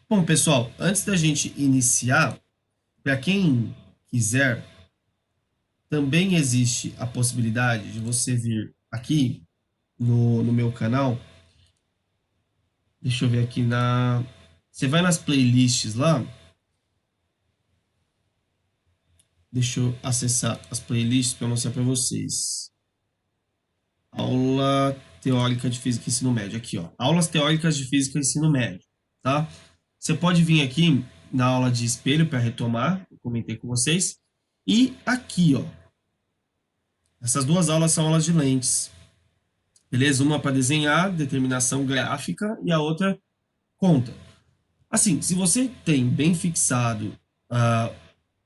Bom, pessoal, antes da gente iniciar, para quem quiser, também existe a possibilidade de você vir aqui no meu canal. Deixa eu ver aqui na. Você vai nas playlists lá. Deixa eu acessar as playlists para mostrar para vocês. Aula teórica de física e ensino médio. Aqui, ó. Aulas teóricas de física e ensino médio, tá? Você pode vir aqui na aula de espelho para retomar, eu comentei com vocês. E aqui, ó. Essas duas aulas são aulas de lentes. Beleza? Uma para desenhar, determinação gráfica, e a outra conta. Assim, se você tem bem fixado uh,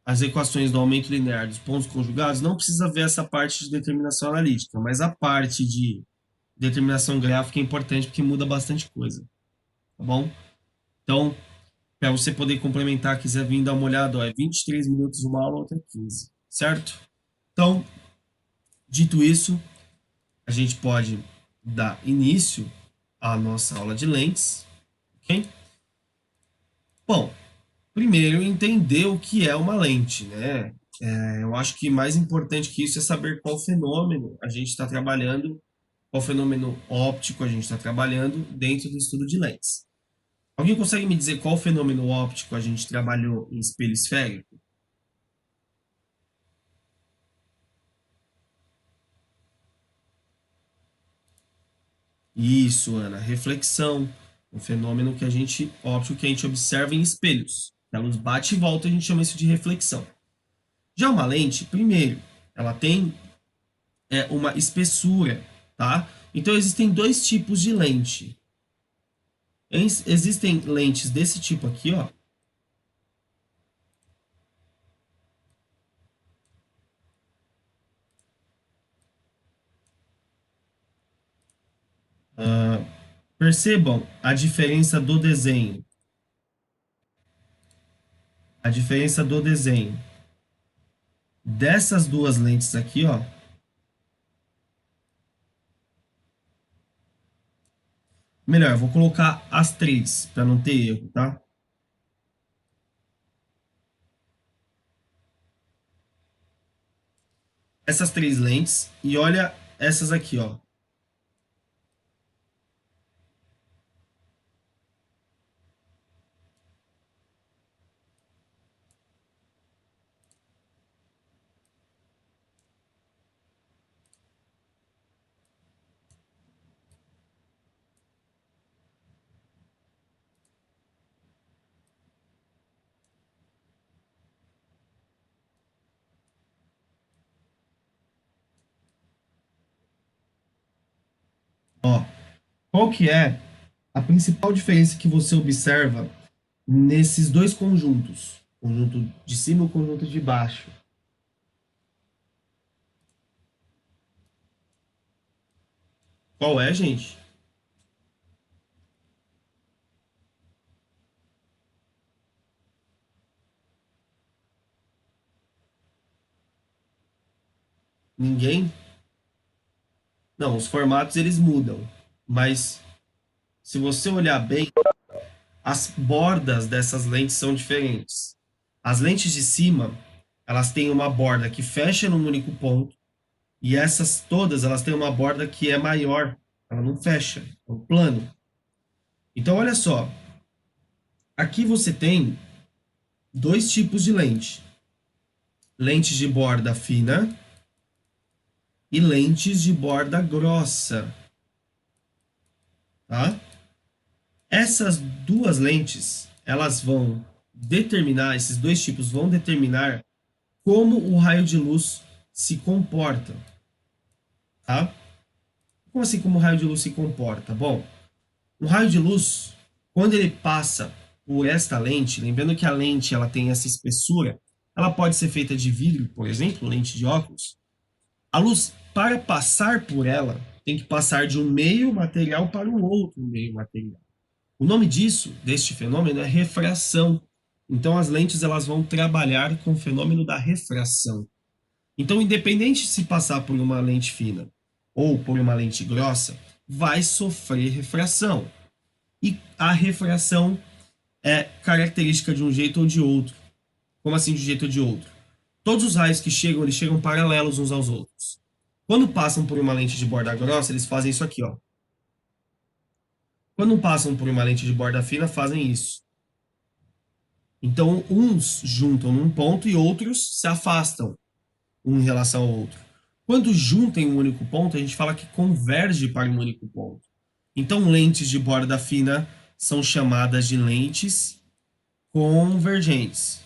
as equações do aumento linear dos pontos conjugados, não precisa ver essa parte de determinação analítica, mas a parte de determinação gráfica é importante porque muda bastante coisa, tá bom? Então, para você poder complementar, quiser vir dar uma olhada, ó, é 23 minutos uma aula, outra 15, certo? Então, dito isso, a gente pode dar início à nossa aula de lentes, ok? Bom, primeiro entender o que é uma lente, né? Eu acho que mais importante que isso é saber qual fenômeno a gente está trabalhando, qual fenômeno óptico a gente está trabalhando dentro do estudo de lentes. Alguém consegue me dizer qual fenômeno óptico a gente trabalhou em espelho esférico? Isso, Ana, reflexão, um fenômeno que a gente óptico que a gente observa em espelhos. A luz bate e volta, a gente chama isso de reflexão. Já uma lente, primeiro, ela tem uma espessura, tá? Então existem dois tipos de lente. Existem lentes desse tipo aqui, ó. Percebam a diferença do desenho. A diferença do desenho dessas duas lentes aqui, ó. Melhor, vou colocar as três para não ter erro, tá? Essas três lentes e olha essas aqui, ó. Ó, qual que é a principal diferença que você observa nesses dois conjuntos? O conjunto de cima e o conjunto de baixo. Qual é, gente? Ninguém? Não, os formatos eles mudam, mas se você olhar bem, as bordas dessas lentes são diferentes. As lentes de cima, elas têm uma borda que fecha num único ponto, e essas todas, elas têm uma borda que é maior, ela não fecha, é um plano. Então, olha só, aqui você tem dois tipos de lente: lentes de borda fina e lentes de borda grossa, tá? Essas duas lentes, elas vão determinar, esses dois tipos vão determinar como o raio de luz se comporta, tá? Como assim como o raio de luz se comporta? Bom, o raio de luz, quando ele passa por esta lente, lembrando que a lente ela tem essa espessura, ela pode ser feita de vidro, por exemplo, lente de óculos. A luz, para passar por ela, tem que passar de um meio material para o outro meio material. O nome disso, deste fenômeno, é refração. Então, as lentes elas vão trabalhar com o fenômeno da refração. Então, independente de se passar por uma lente fina ou por uma lente grossa, vai sofrer refração. E a refração é característica de um jeito ou de outro. Como assim de um jeito ou de outro? Todos os raios que chegam, eles chegam paralelos uns aos outros. Quando passam por uma lente de borda grossa, eles fazem isso aqui, ó. Quando passam por uma lente de borda fina, fazem isso. Então, uns juntam num ponto e outros se afastam um em relação ao outro. Quando juntam em um único ponto, a gente fala que converge para um único ponto. Então, lentes de borda fina são chamadas de lentes convergentes.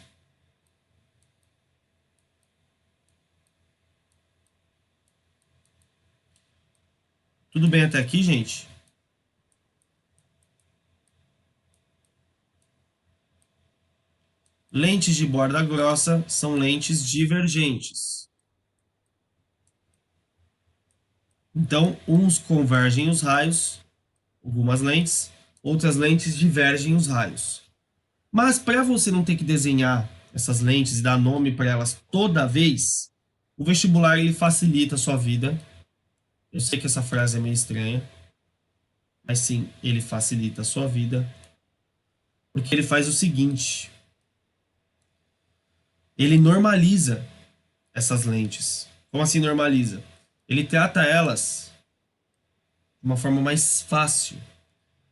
Tudo bem até aqui, gente? Lentes de borda grossa são lentes divergentes. Então, uns convergem os raios, algumas lentes, outras lentes divergem os raios. Mas para você não ter que desenhar essas lentes e dar nome para elas toda vez, o vestibular ele facilita a sua vida. Eu sei que essa frase é meio estranha, mas sim, ele facilita a sua vida, porque ele faz o seguinte: ele normaliza essas lentes. Como assim normaliza? Ele trata elas de uma forma mais fácil,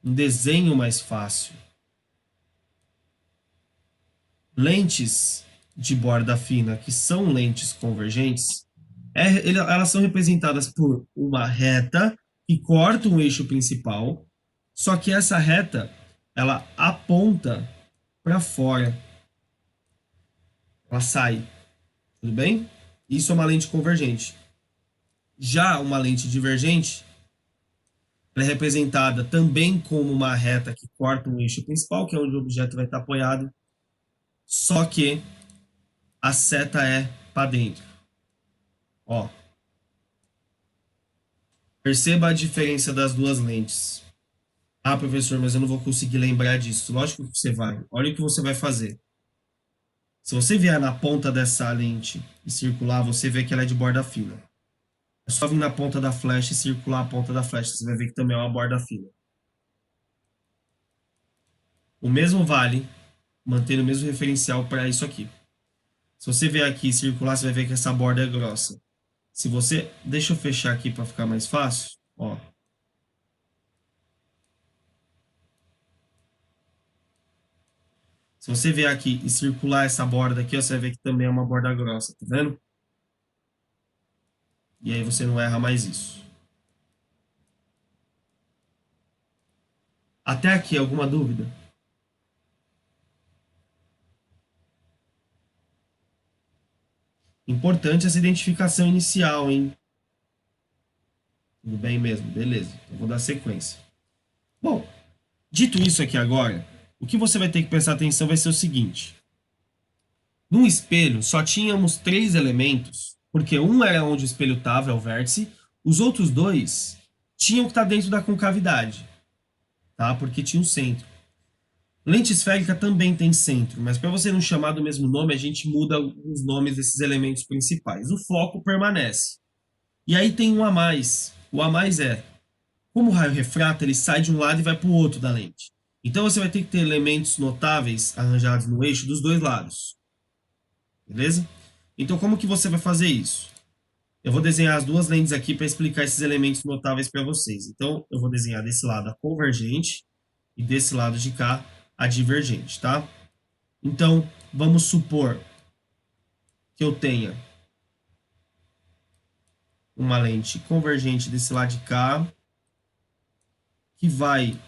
um desenho mais fácil. Lentes de borda fina, que são lentes convergentes, elas são representadas por uma reta que corta um eixo principal, só que essa reta ela aponta para fora, ela sai, tudo bem? Isso é uma lente convergente. Já uma lente divergente ela é representada também como uma reta que corta um eixo principal, que é onde o objeto vai estar apoiado, só que a seta é para dentro. Ó, perceba a diferença das duas lentes. Ah, professor, mas eu não vou conseguir lembrar disso. Lógico que você vai. Olha o que você vai fazer. Se você vier na ponta dessa lente e circular, você vê que ela é de borda fina. É só vir na ponta da flecha e circular a ponta da flecha. Você vai ver que também é uma borda fina. O mesmo vale, mantendo o mesmo referencial para isso aqui. Se você vier aqui e circular, você vai ver que essa borda é grossa. Se você... Deixa eu fechar aqui para ficar mais fácil. Ó. Se você vier aqui e circular essa borda aqui, você vai ver que também é uma borda grossa, tá vendo? E aí você não erra mais isso. Até aqui, alguma dúvida? Importante essa identificação inicial, hein? Tudo bem mesmo? Beleza. Então vou dar sequência. Bom, dito isso aqui agora, o que você vai ter que prestar atenção vai ser o seguinte. No espelho, só tínhamos três elementos, porque um era onde o espelho estava, é o vértice, os outros dois tinham que estar dentro da concavidade, tá? Porque tinha um centro. Lente esférica também tem centro, mas para você não chamar do mesmo nome, a gente muda os nomes desses elementos principais. O foco permanece. E aí tem um a mais. O a mais é, como o raio refrata, ele sai de um lado e vai para o outro da lente. Então você vai ter que ter elementos notáveis arranjados no eixo dos dois lados. Beleza? Então como que você vai fazer isso? Eu vou desenhar as duas lentes aqui para explicar esses elementos notáveis para vocês. Então eu vou desenhar desse lado a convergente e desse lado de cá a divergente, tá? Então vamos supor que eu tenha uma lente convergente desse lado de cá que vai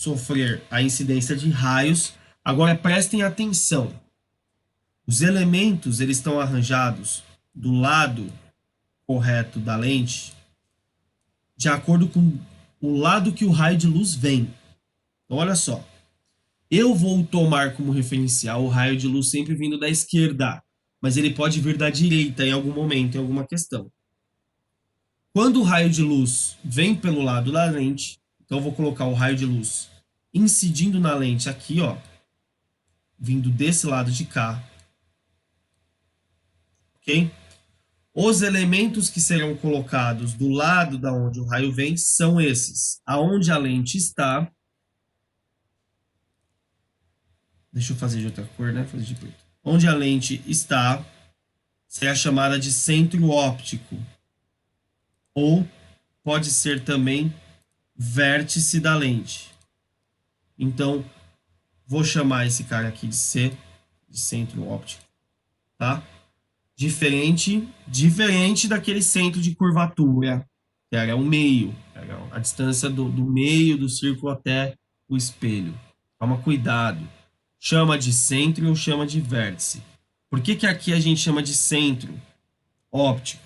sofrer a incidência de raios. Agora prestem atenção. Os elementos eles estão arranjados do lado correto da lente de acordo com o lado que o raio de luz vem. Então, olha só. Eu vou tomar como referencial o raio de luz sempre vindo da esquerda, mas ele pode vir da direita em algum momento, em alguma questão. Quando o raio de luz vem pelo lado da lente, então eu vou colocar o raio de luz incidindo na lente aqui, ó, vindo desse lado de cá, ok? Os elementos que serão colocados do lado da onde o raio vem são esses. Aonde a lente está, Deixa eu fazer de outra cor, né? Fazer de preto. Onde a lente está, é chamada de centro óptico. Ou pode ser também vértice da lente. Então, vou chamar esse cara aqui de C, de centro óptico, tá? Diferente daquele centro de curvatura, que era o meio, era a distância do meio do círculo até o espelho. Toma cuidado. Chama de centro ou chama de vértice. Por que que aqui a gente chama de centro óptico?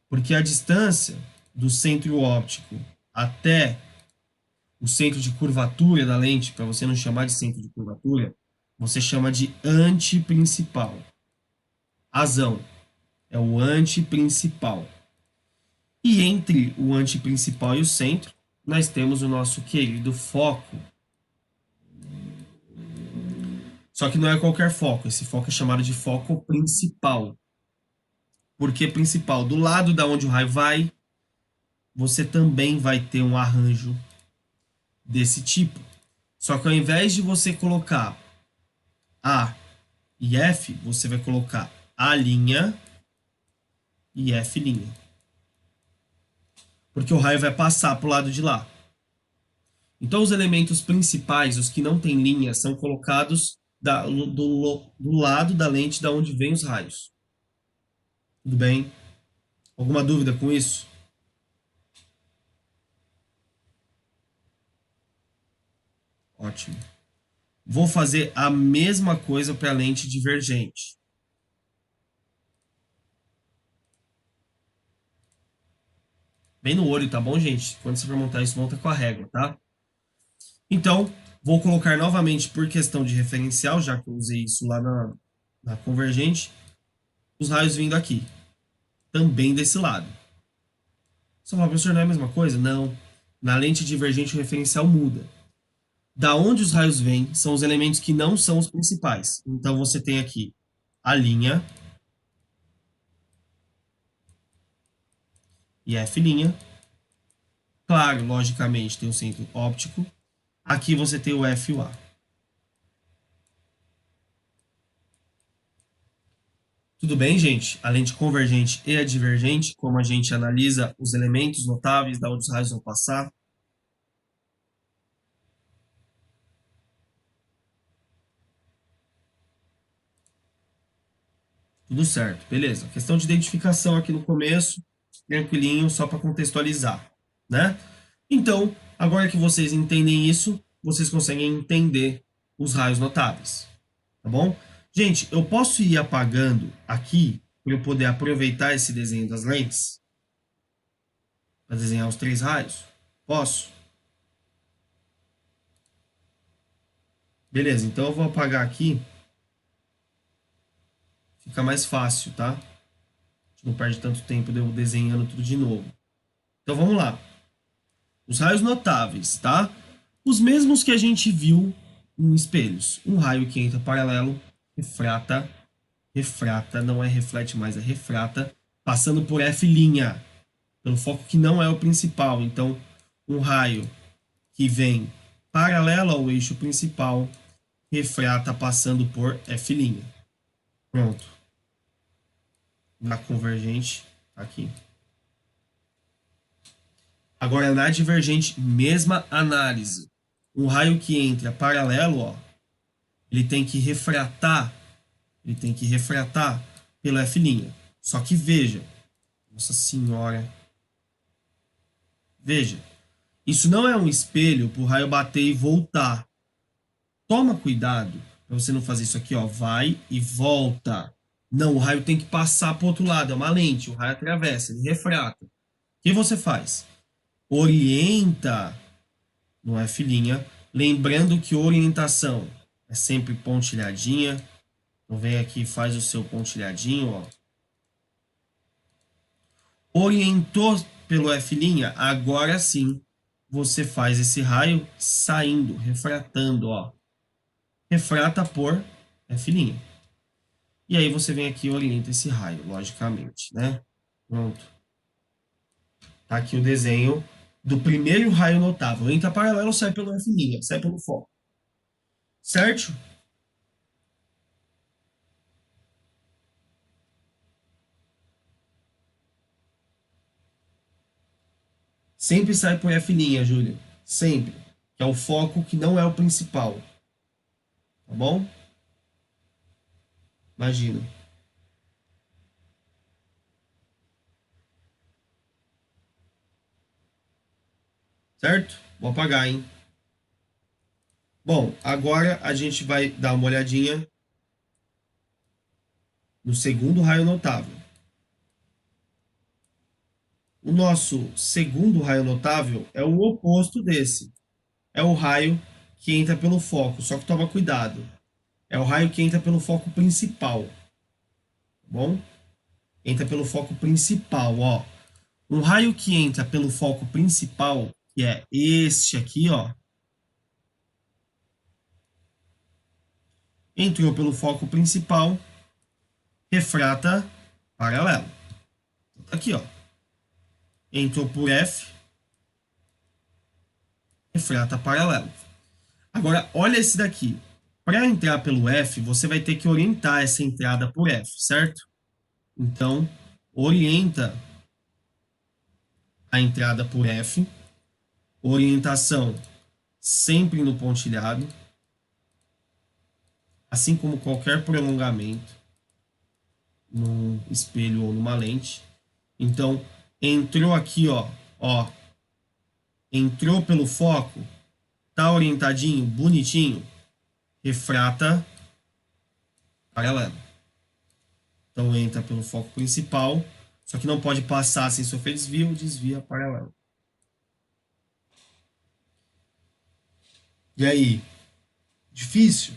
Porque a distância do centro óptico até o centro de curvatura da lente, para você não chamar de centro de curvatura, você chama de antiprincipal. Razão, é o antiprincipal. E entre o antiprincipal e o centro, nós temos o nosso querido foco. Só que não é qualquer foco, esse foco é chamado de foco principal. Por que principal? Do lado da onde o raio vai, você também vai ter um arranjo desse tipo. Só que ao invés de você colocar A e F, você vai colocar A' e F'. Porque o raio vai passar para o lado de lá. Então, os elementos principais, os que não têm linha, são colocados do lado da lente da onde vêm os raios. Tudo bem? Alguma dúvida com isso? Ótimo. Vou fazer a mesma coisa para a lente divergente. Bem no olho, tá bom, gente? Quando você for montar isso, monta com a régua, tá? Então, vou colocar novamente por questão de referencial, já que eu usei isso lá na convergente, os raios vindo aqui. Também desse lado. Você fala, professor, não é a mesma coisa? Não. Na lente divergente, o referencial muda. Da onde os raios vêm são os elementos que não são os principais. Então, você tem aqui a linha e F'. Claro, logicamente, tem o centro óptico. Aqui você tem o F e o A. Tudo bem, gente? A lente convergente e a divergente, como a gente analisa os elementos notáveis, da onde os raios vão passar. Tudo certo, beleza. Questão de identificação aqui no começo, tranquilinho, só para contextualizar, né? Então, agora que vocês entendem isso, vocês conseguem entender os raios notáveis, tá bom? Gente, eu posso ir apagando aqui para eu poder aproveitar esse desenho das lentes para desenhar os três raios? Posso? Beleza, então eu vou apagar aqui, fica mais fácil, tá? A gente não perde tanto tempo de eu desenhando tudo de novo. Então vamos lá. Os raios notáveis, tá? Os mesmos que a gente viu em espelhos. Um raio que entra paralelo, refrata, não é reflete mais, é refrata, passando por F', pelo foco que não é o principal. Então, um raio que vem paralelo ao eixo principal, refrata passando por F'. Pronto. Na convergente, aqui. Agora, na divergente, mesma análise. Um raio que entra paralelo, ó, ele tem que refratar pelo F'. Só que veja, Nossa Senhora, veja, isso não é um espelho para o raio bater e voltar. Toma cuidado para você não fazer isso aqui, ó, vai e volta. Não, o raio tem que passar para o outro lado, é uma lente, o raio atravessa, ele refrata. O que você faz? Orienta no F', lembrando que orientação é sempre pontilhadinha. Então vem aqui e faz o seu pontilhadinho, ó. Orientou pelo F', agora sim você faz esse raio saindo, refratando, ó. Refrata por F'. E aí você vem aqui e orienta esse raio, logicamente, né? Pronto. Tá aqui o desenho do primeiro raio notável. Entra paralelo, sai pelo F', sai pelo foco. certo? Sempre sai por F', Júlia. Sempre. Que é o foco que não é o principal. Tá bom? Imagina. Certo? Vou apagar, hein? Bom, agora a gente vai dar uma olhadinha no segundo raio notável. O nosso segundo raio notável é o oposto desse. É o raio que entra pelo foco, só que toma cuidado. É o raio que entra pelo foco principal, tá bom? Entra pelo foco principal, ó. Um raio que entra pelo foco principal, que é este aqui, ó. Entrou pelo foco principal, refrata paralelo. Aqui, ó. Entrou por F, refrata paralelo. Agora, olha esse daqui. Para entrar pelo F, você vai ter que orientar essa entrada por F, certo? Então, orienta a entrada por F. Orientação sempre no pontilhado, assim como qualquer prolongamento num espelho ou numa lente. Então, entrou aqui, ó, entrou pelo foco, tá orientadinho, bonitinho, refrata paralelo. Então entra pelo foco principal, só que não pode passar sem sofrer desvio, desvia paralelo. E aí, difícil?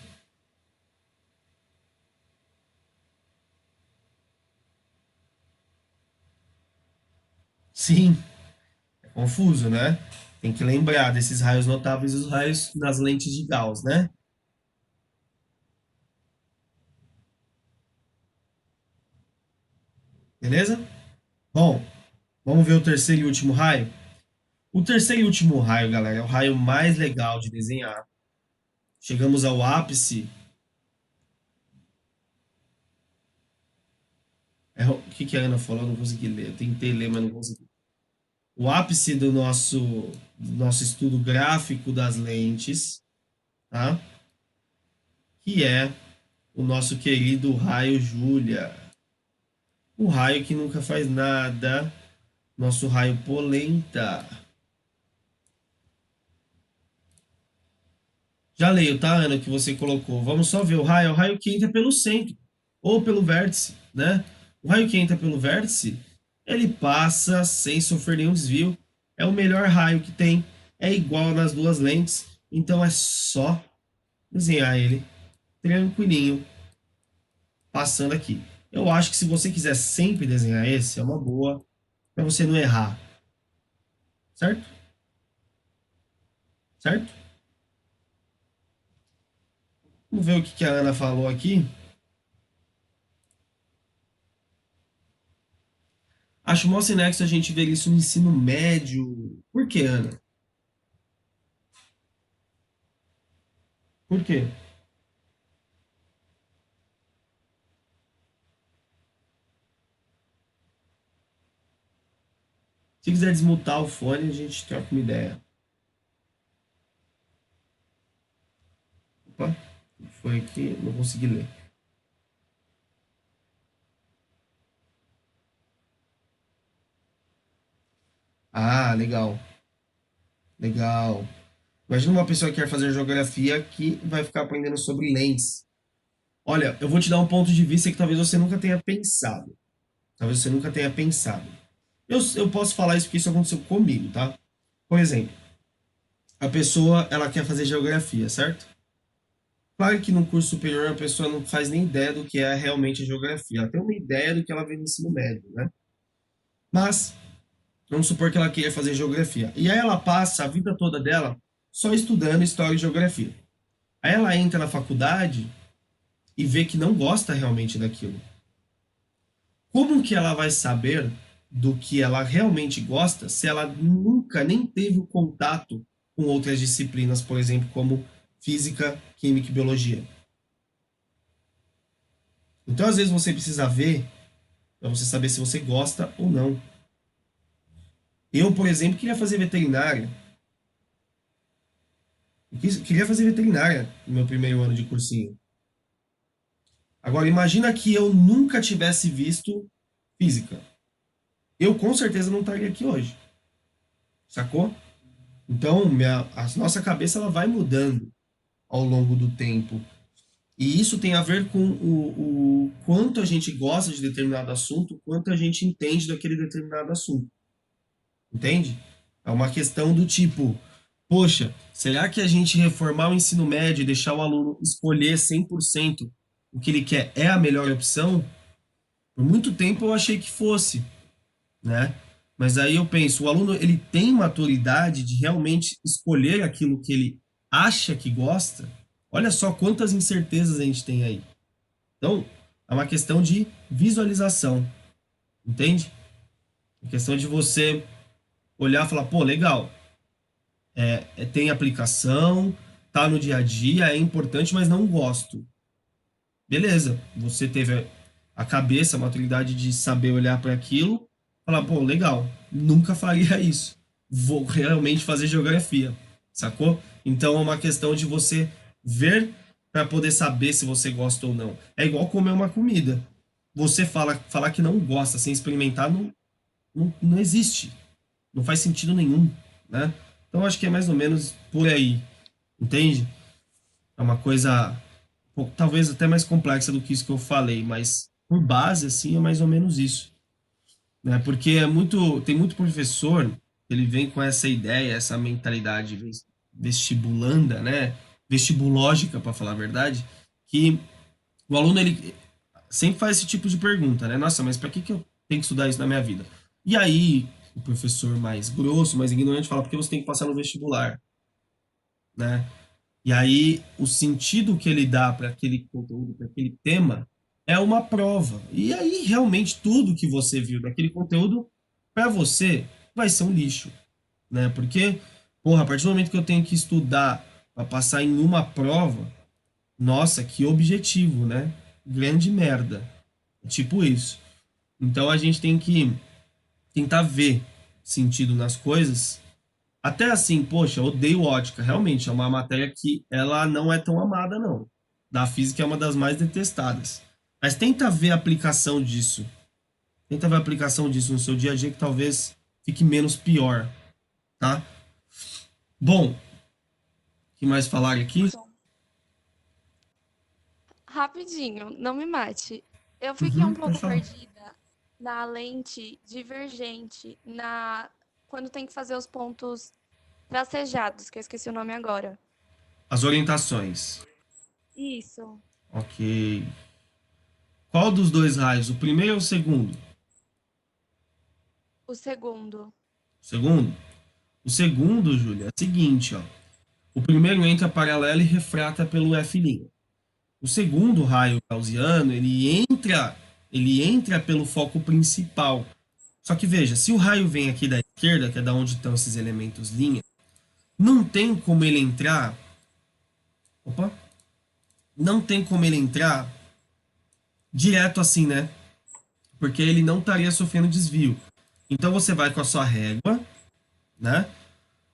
Sim, é confuso, né? Tem que lembrar desses raios notáveis e os raios nas lentes de Gauss, né? Beleza? Bom, vamos ver o terceiro e último raio? O terceiro e último raio, galera, é o raio mais legal de desenhar. Chegamos ao ápice. O que, que a Ana falou? Eu não consegui ler. Eu tentei ler, mas não consegui. O ápice do nosso estudo gráfico das lentes, tá? Que é o nosso querido raio Júlia. O raio que nunca faz nada. Nosso raio polenta. Já leio, tá, Ana, que você colocou. Vamos só ver o raio. É o raio que entra pelo centro ou pelo vértice, né? O raio que entra pelo vértice, ele passa sem sofrer nenhum desvio. É o melhor raio que tem. É igual nas duas lentes. Então é só desenhar ele tranquilinho, passando aqui. Eu acho que se você quiser sempre desenhar esse, é uma boa para você não errar. Certo? Certo? Vamos ver o que a Ana falou aqui. Acho mó sinexo a gente ver isso no ensino médio. Por quê, Ana? Por quê? Se quiser desmutar o fone, a gente troca uma ideia. Opa, foi aqui, não consegui ler. Ah, legal, legal. Imagina uma pessoa que quer fazer geografia que vai ficar aprendendo sobre lentes. Olha, eu vou te dar um ponto de vista que talvez você nunca tenha pensado. Talvez você nunca tenha pensado. Eu posso falar isso porque isso aconteceu comigo, tá? Por exemplo, a pessoa ela quer fazer geografia, certo? Claro que no curso superior a pessoa não faz nem ideia do que é realmente a geografia. Ela tem uma ideia do que ela vê no ensino médio, né? Mas vamos supor que ela queira fazer geografia. E aí ela passa a vida toda dela só estudando história e geografia. Aí ela entra na faculdade e vê que não gosta realmente daquilo. Como que ela vai saber do que ela realmente gosta se ela nunca nem teve o contato com outras disciplinas, por exemplo, como física, química e biologia. Então, às vezes, você precisa ver para você saber se você gosta ou não. Eu, por exemplo, queria fazer veterinária. Queria fazer veterinária no meu primeiro ano de cursinho. Agora, imagina que eu nunca tivesse visto física. Eu com certeza não estaria aqui hoje. Sacou? Então, a nossa cabeça ela vai mudando ao longo do tempo. E isso tem a ver com o quanto a gente gosta de determinado assunto, o quanto a gente entende daquele determinado assunto. Entende? É uma questão do tipo, poxa, será que a gente reformar o ensino médio e deixar o aluno escolher 100% o que ele quer é a melhor opção? Por muito tempo eu achei que fosse, né? Mas aí eu penso, o aluno ele tem maturidade de realmente escolher aquilo que ele acha que gosta? Olha só quantas incertezas a gente tem aí. Então, é uma questão de visualização, entende? É questão de você olhar e falar, pô, legal, tem aplicação, tá no dia a dia, é importante, mas não gosto. Beleza, você teve a cabeça, a maturidade de saber olhar para aquilo, falar, pô, legal, nunca faria isso. Vou realmente fazer geografia, sacou? Então é uma questão de você ver para poder saber se você gosta ou não. É igual comer uma comida. Você falar que não gosta sem experimentar não existe. Não faz sentido nenhum, né? Então acho que é mais ou menos por aí, entende? É uma coisa talvez até mais complexa do que isso que eu falei, mas por base assim é mais ou menos isso, né? Porque tem muito professor, ele vem com essa ideia, essa mentalidade vestibulanda, né? Vestibulógica, para falar a verdade, que o aluno ele sempre faz esse tipo de pergunta, né? Nossa, mas para que eu tenho que estudar isso na minha vida? E aí o professor mais grosso, mais ignorante fala porque você tem que passar no vestibular, né? E aí, o sentido que ele dá para aquele conteúdo, para aquele tema, é uma prova. E aí, realmente, tudo que você viu daquele conteúdo, para você, vai ser um lixo, né? Porque, porra, a partir do momento que eu tenho que estudar para passar em uma prova, nossa, que objetivo, né? Grande merda. É tipo isso. Então, a gente tem que tentar ver sentido nas coisas até assim, poxa, eu odeio ótica. Realmente, é uma matéria que ela não é tão amada, não. Da física é uma das mais detestadas. Mas tenta ver a aplicação disso. Tenta ver a aplicação disso no seu dia a dia que talvez fique menos pior, tá? Bom, o que mais falar aqui? Então, rapidinho, não me mate. Eu fiquei um Uhum, pode pouco falar. perdida na lente divergente, na quando tem que fazer os pontos tracejados, que eu esqueci o nome agora. As orientações. Isso, Ok. Qual dos dois raios? O primeiro ou o segundo? o segundo. O segundo? O segundo, Júlia, é o seguinte, ó. O primeiro entra paralelo e refrata pelo F'. O segundo raio gaussiano, ele entra pelo foco principal. Só que veja, se o raio vem aqui da esquerda, que é da onde estão esses elementos linha, não tem como ele entrar, opa, não tem como ele entrar direto assim, né? Porque ele não estaria sofrendo desvio. Então você vai com a sua régua, né?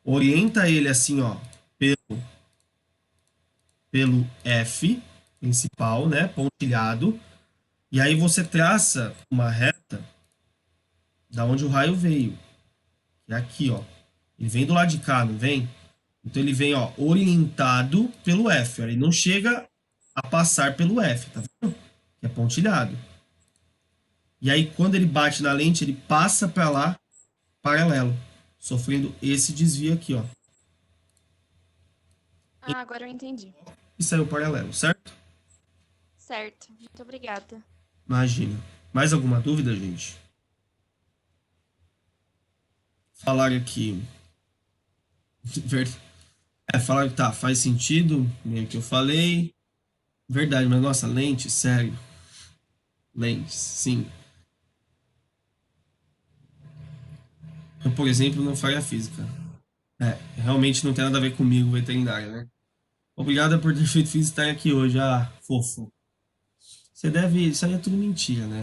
Orienta ele assim, ó, pelo F principal, né? Pontilhado. E aí você traça uma reta da onde o raio veio. É aqui, ó. Ele vem do lado de cá, não vem? Então ele vem, ó, orientado pelo F. Ó. Ele não chega a passar pelo F, tá vendo? Que é pontilhado. E aí quando ele bate na lente, ele passa para lá paralelo, sofrendo esse desvio aqui, ó. Ah, agora eu entendi. E saiu paralelo, certo? Certo. Muito obrigada. Imagina. Mais alguma dúvida, gente? Falar aqui. Falar que tá, faz sentido, meio que eu falei. Verdade, mas nossa, lente, sério. Lentes, sim. Eu, por exemplo, não faria física. É, realmente não tem nada a ver comigo, veterinária, né? Obrigado por ter feito fiz estar aqui hoje. Ah, fofo. Você deve. Isso aí é tudo mentira, né?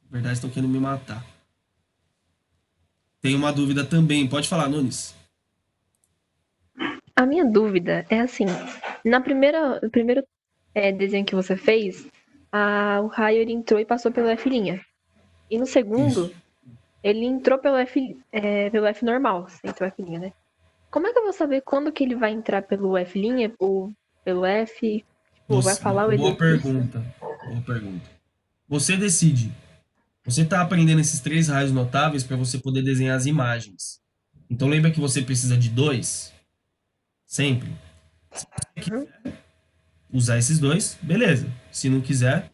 Na verdade, estão querendo me matar. Tem uma dúvida também. Pode falar, Nunes. A minha dúvida é assim, no primeiro desenho que você fez, o raio ele entrou e passou pelo F'. E no Isso. segundo, ele entrou pelo F normal, sem ser o F', né? Como é que eu vou saber quando que ele vai entrar pelo F' ou pelo F? Tipo, vai falar o Boa exercício? pergunta. Boa pergunta. Você decide. Você está aprendendo esses três raios notáveis para você poder desenhar as imagens. Então lembra que você precisa de dois? Sempre. Uhum. Usar esses dois, beleza. Se não quiser,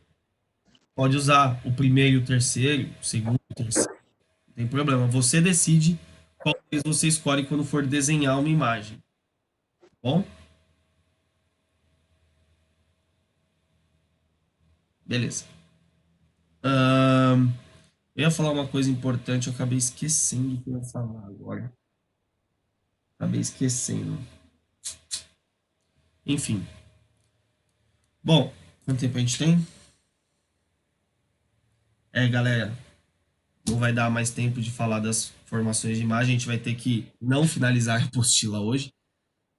pode usar o primeiro e o terceiro, o segundo e o terceiro. Não tem problema. Você decide qual deles você escolhe quando for desenhar uma imagem. Tá bom? Beleza. Eu ia falar uma coisa importante, eu acabei esquecendo o que eu ia falar agora. Acabei esquecendo. Enfim. Bom, quanto tempo a gente tem? Galera, não vai dar mais tempo de falar das formações de imagem. A gente vai ter que não finalizar a apostila hoje.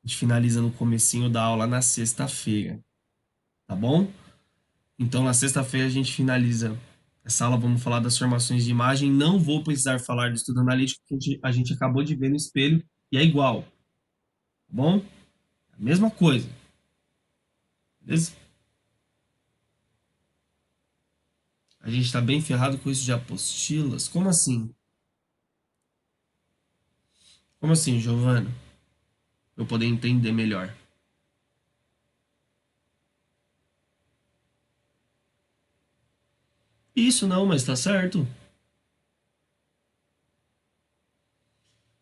A gente finaliza no comecinho da aula na sexta-feira, tá bom? Então, na sexta-feira a gente finaliza essa aula. Vamos falar das formações de imagem. Não vou precisar falar do estudo analítico, porque a gente acabou de ver no espelho e é igual, tá bom? A mesma coisa, beleza? A gente está bem ferrado com isso de apostilas. Como assim? Como assim, Giovana? Pra eu poder entender melhor. Isso não, mas tá certo.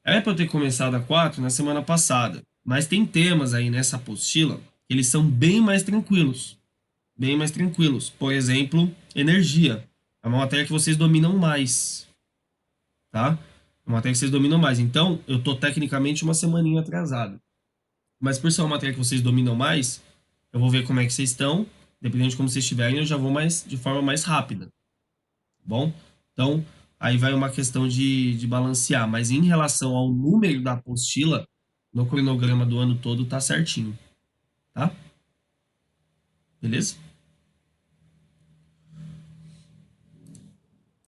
É para eu ter começado a 4 na semana passada. Mas tem temas aí nessa apostila que eles são bem mais tranquilos. Bem mais tranquilos. Por exemplo, energia. É uma matéria que vocês dominam mais, tá? É uma matéria que vocês dominam mais. Então, eu tô tecnicamente uma semaninha atrasado. Mas por ser uma matéria que vocês dominam mais, eu vou ver como é que vocês estão. Dependendo de como vocês estiverem, eu já vou mais de forma mais rápida, tá bom? Então, aí vai uma questão de balancear. Mas em relação ao número da apostila, no cronograma do ano todo, tá certinho, tá? Beleza?